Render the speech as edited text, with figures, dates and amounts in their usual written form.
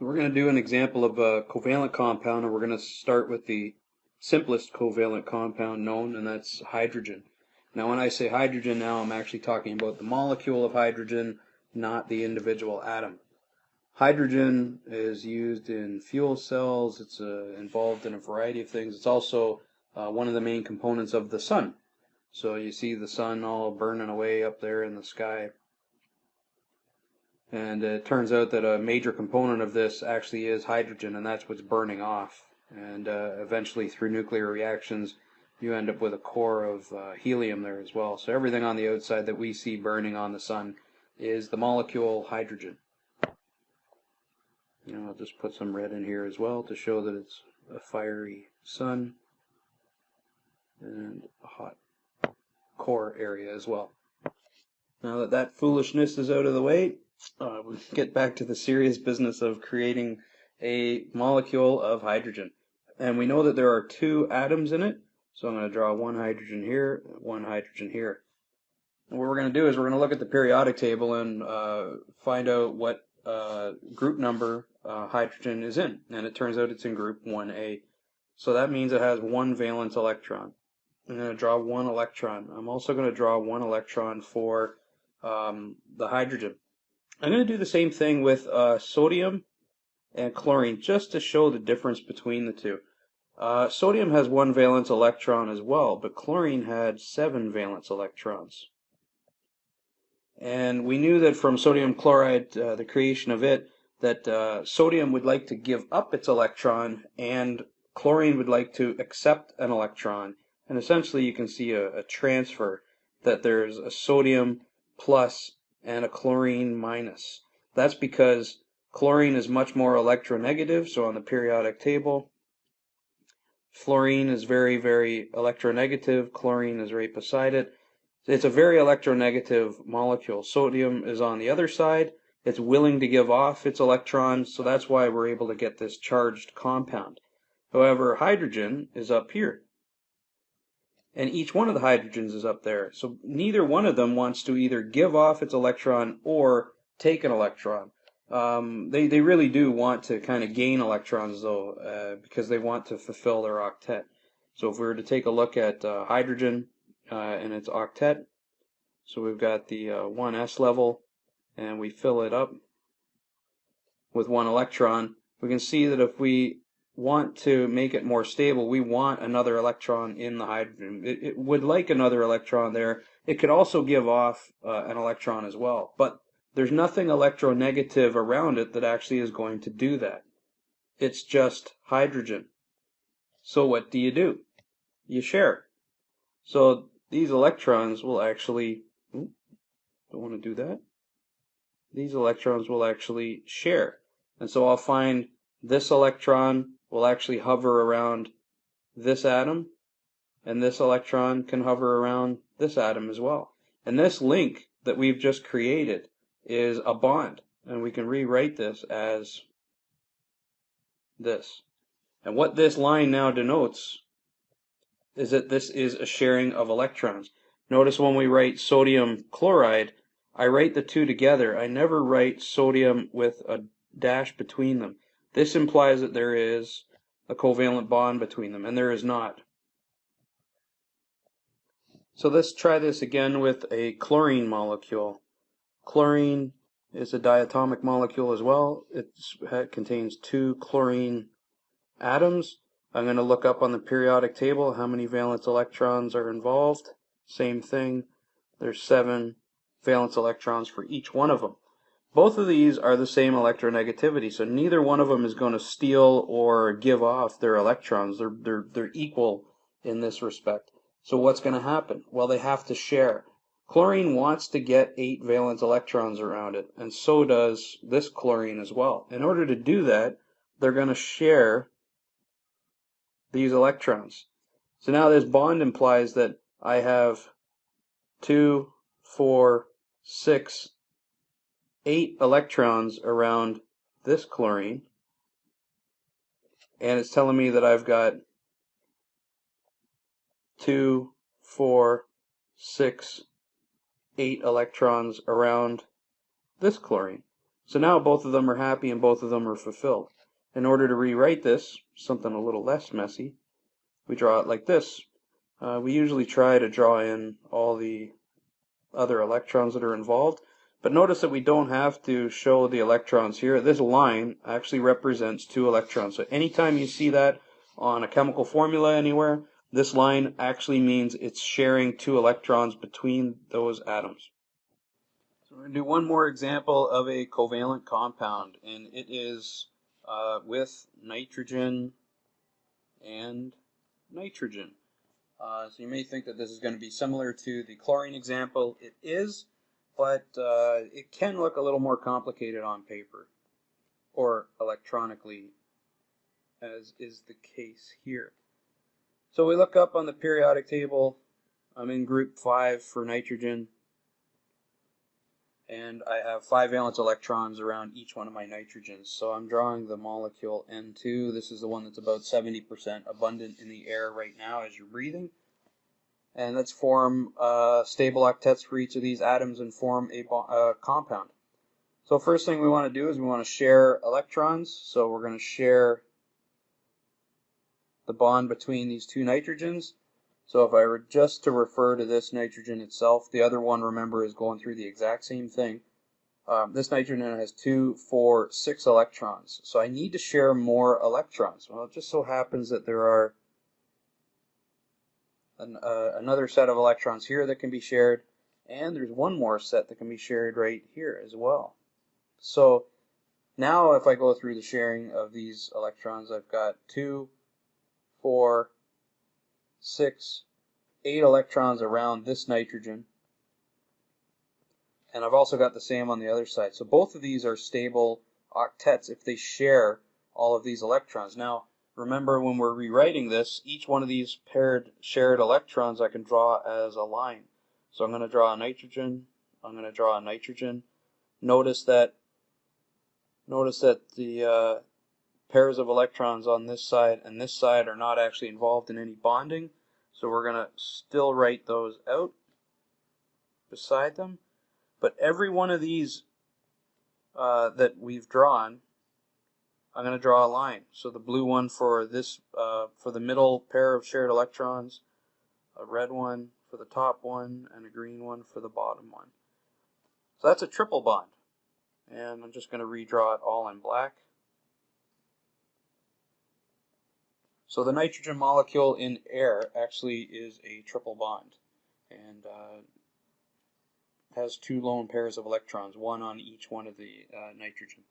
We're going to do an example of a covalent compound, and we're going to start with the simplest covalent compound known, and that's hydrogen. Now, when I say hydrogen now, I'm actually talking about the molecule of hydrogen, not the individual atom. Hydrogen is used in fuel cells. It's involved in a variety of things. It's also one of the main components of the sun. So you see the sun all burning away up there in the sky. And it turns out that a major component of this actually is hydrogen, and that's what's burning off. And eventually, through nuclear reactions, you end up with a core of helium there as well. So everything on the outside that we see burning on the sun is the molecule hydrogen. I'll just put some red in here as well to show that it's a fiery sun and a hot core area as well. Now that that foolishness is out of the way, we get back to the serious business of creating a molecule of hydrogen. And we know that there are two atoms in it, so I'm going to draw one hydrogen here, one hydrogen here. And what we're going to do is we're going to look at the periodic table and find out what group number hydrogen is in. And it turns out it's in group 1A. So that means it has one valence electron. I'm going to draw one electron. I'm also going to draw one electron for the hydrogen. I'm going to do the same thing with sodium and chlorine just to show the difference between the two. Sodium has one valence electron as well, but chlorine had 7 valence electrons. And we knew that from sodium chloride, the creation of it, that sodium would like to give up its electron and chlorine would like to accept an electron. And essentially you can see a transfer, that there's a sodium plus and a chlorine minus. That's because chlorine is much more electronegative, so on the periodic table, fluorine is very, very electronegative, chlorine is right beside it. It's a very electronegative molecule. Sodium is on the other side. It's willing to give off its electrons, so that's why we're able to get this charged compound. However, hydrogen is up here. And each one of the hydrogens is up there. So neither one of them wants to either give off its electron or take an electron. They really do want to kind of gain electrons, though, because they want to fulfill their octet. So if we were to take a look at hydrogen and its octet, so we've got the 1s level, and we fill it up with one electron, we can see that if we want to make it more stable, we want another electron in the hydrogen. It would like another electron there. It could also give off an electron as well, but there's nothing electronegative around it that actually is going to do that. It's just hydrogen. So what do? You share. So these electrons will actually, don't want to do that. These electrons will actually share. And so I'll find this electron will actually hover around this atom, and this electron can hover around this atom as well. And this link that we've just created is a bond, and we can rewrite this as this. And what this line now denotes is that this is a sharing of electrons. Notice when we write sodium chloride, I write the two together. I never write sodium with a dash between them. This implies that there is a covalent bond between them, and there is not. So let's try this again with a chlorine molecule. Chlorine is a diatomic molecule as well. It contains 2 chlorine atoms. I'm going to look up on the periodic table how many valence electrons are involved. Same thing. There's 7 valence electrons for each one of them. Both of these are the same electronegativity, so neither one of them is going to steal or give off their electrons. They're equal in this respect. So what's going to happen? Well, they have to share. Chlorine wants to get 8 valence electrons around it, and so does this chlorine as well. In order to do that, they're going to share these electrons. So now this bond implies that I have 2, 4, 6, 8 electrons around this chlorine, and it's telling me that I've got 2, 4, 6, 8 electrons around this chlorine. So now both of them are happy and both of them are fulfilled. In order to rewrite this, something a little less messy, we draw it like this. We usually try to draw in all the other electrons that are involved, but notice that we don't have to show the electrons here. This line actually represents 2 electrons. So anytime you see that on a chemical formula anywhere, this line actually means it's sharing 2 electrons between those atoms. So we're going to do one more example of a covalent compound, and it is with nitrogen and nitrogen. So you may think that this is going to be similar to the chlorine example. It is, but it can look a little more complicated on paper or electronically, as is the case here. So we look up on the periodic table. I'm in group 5 for nitrogen, and I have 5 valence electrons around each one of my nitrogens. So I'm drawing the molecule N2. This is the one that's about 70% abundant in the air right now as you're breathing. And let's form stable octets for each of these atoms and form a compound. So first thing we want to do is we want to share electrons. So we're going to share the bond between these 2 nitrogens. So if I were just to refer to this nitrogen itself, the other one, remember, is going through the exact same thing. This nitrogen has 2, 4, 6 electrons. So I need to share more electrons. Well, it just so happens that there are another set of electrons here that can be shared, and there's one more set that can be shared right here as well. So now if I go through the sharing of these electrons, I've got 2, 4, 6, 8 electrons around this nitrogen, and I've also got the same on the other side. So both of these are stable octets if they share all of these electrons. Now remember, when we're rewriting this, each one of these shared electrons I can draw as a line. So I'm going to draw a nitrogen, I'm going to draw a nitrogen. Notice that the pairs of electrons on this side and this side are not actually involved in any bonding. So we're going to still write those out beside them. But every one of these that we've drawn, I'm going to draw a line. So the blue one for this, for the middle pair of shared electrons, a red one for the top one, and a green one for the bottom one. So that's a triple bond. And I'm just going to redraw it all in black. So the nitrogen molecule in air actually is a triple bond, and has 2 lone pairs of electrons, one on each one of the nitrogen.